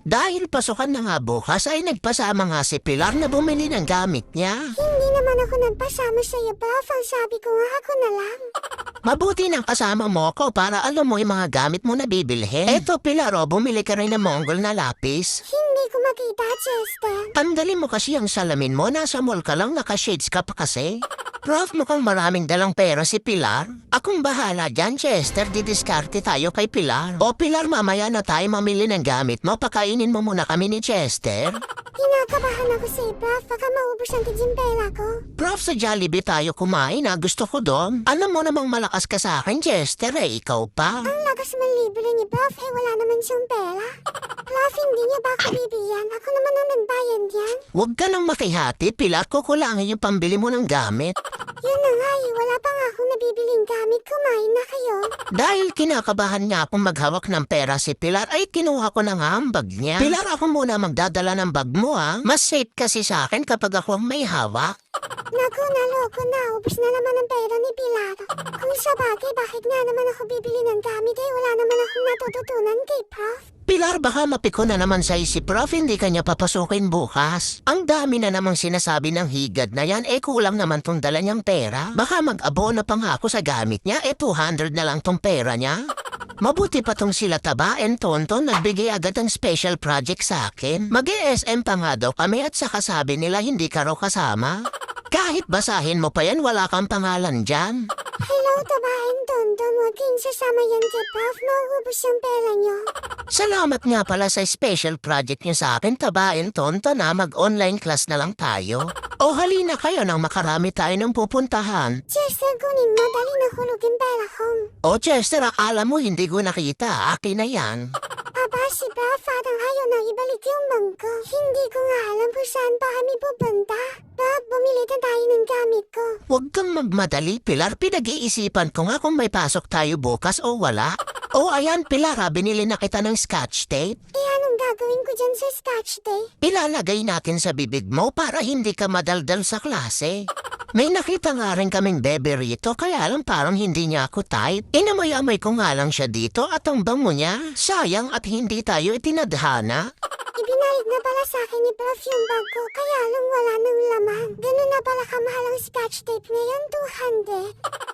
Dahil pasukan na nga bukas ay nagpasama nga si Pilar na bumili ng gamit niya. Hindi naman ako nagpasama sa'yo, Prof. Ang sabi ko nga ako na lang. Mabuti nang kasama mo ako para alam mo yung mga gamit mo na bibilhin. Eto Pilar, bumili ka rin ng Mongol na lapis. Hindi ko makita, Chester. Tandali mo kasi ang salamin mo, nasa mall ka lang, naka-shades ka pa kasi. Prof, mukhang maraming dalang pera si Pilar. Akong bahala dyan, Chester, didiskarte tayo kay Pilar. O Pilar, mamaya na tayo mamili ng gamit mo, pakainin mo muna kami ni Chester. Kinakabahan ako sa'yo, Prof. Baka maubos ang tigimpela ko. Prof, sa Jollibee tayo kumain na gusto ko doon. Alam mo namang malakas ka sa akin, Chester, ikaw pa. Ang lakas man libre ni Prof. Wala naman siyang pera. Prof, hindi niya ba ako bibigyan? Ako naman ang nagbayad yan. Huwag ka nang makihati, Pilar, kukulangin yung pambili mo ng gamit. Yun na nga wala pa nga akong nabibiling gamit. Kumain na kayo. Dahil kinakabahan nga akong maghawak ng pera si Pilar, ay kinuha ko na nga ang bag niya. Pilar, ako muna magdadala ng bag mo Mas safe kasi sa akin kapag ako ang may hawak. Naku, naloko na. Ubus na naman ang pera ni Pilar. Kung sa bagay, bakit nga naman ako bibili ng gamit? Wala naman akong natututunan kay Prof. Pilar, baka mapiko na naman sa'yo si Prof, hindi kanya papasukin bukas. Ang dami na namang sinasabi ng higad na yan, kulang naman tong dala niyang pera. Baka mag-abono pa nga ako sa gamit niya, 200 na lang tong pera niya. Mabuti pa tong sila Taba and Tonton, nagbigay agad ng special project sa akin. Mag-ESM pa nga daw kami at saka sabi nila hindi ka raw kasama. Kahit basahin mo pa yan, wala kang pangalan dyan. Hello, Taba and Tonton. Huwag kayong sasama yan kay Prof. Mauubos yung pera niyo. Salamat nga pala sa special project niyo sa akin, Taba and Tonton, na mag-online class na lang tayo. O halina kayo nang makarami tayo ng pupuntahan. Chester, kunin mo. Dali na hulog yung pera ko. O Chester, akala mo hindi ko nakita, akin na yan. Aba, si Prof. Parang ayaw na ibalik yung bangko. Hindi ko nga alam kung saan pa kami pupunta. Prof, bumili na tayo ng gamit ko. Huwag kang magmadali, Pilar. Pinag-iisipan ko nga kung may pasok tayo bukas o wala. O ayan, Pilar, binili na kita ng scotch tape. Anong gagawin ko dyan sa scotch tape? Ilalagay natin sa bibig mo para hindi ka madaldal sa klase. May nakita nga rin kaming bebe rito, kaya lang parang hindi niya ako type. Inamoy-amoy ko nga lang siya dito at ang bango niya. Sayang at hindi tayo itinadhana. Ibinalik na pala sa akin ni Prof yung bag ko, kaya lang wala nang laman. Ganun na pala kamahal ang scotch tape ngayon, 200.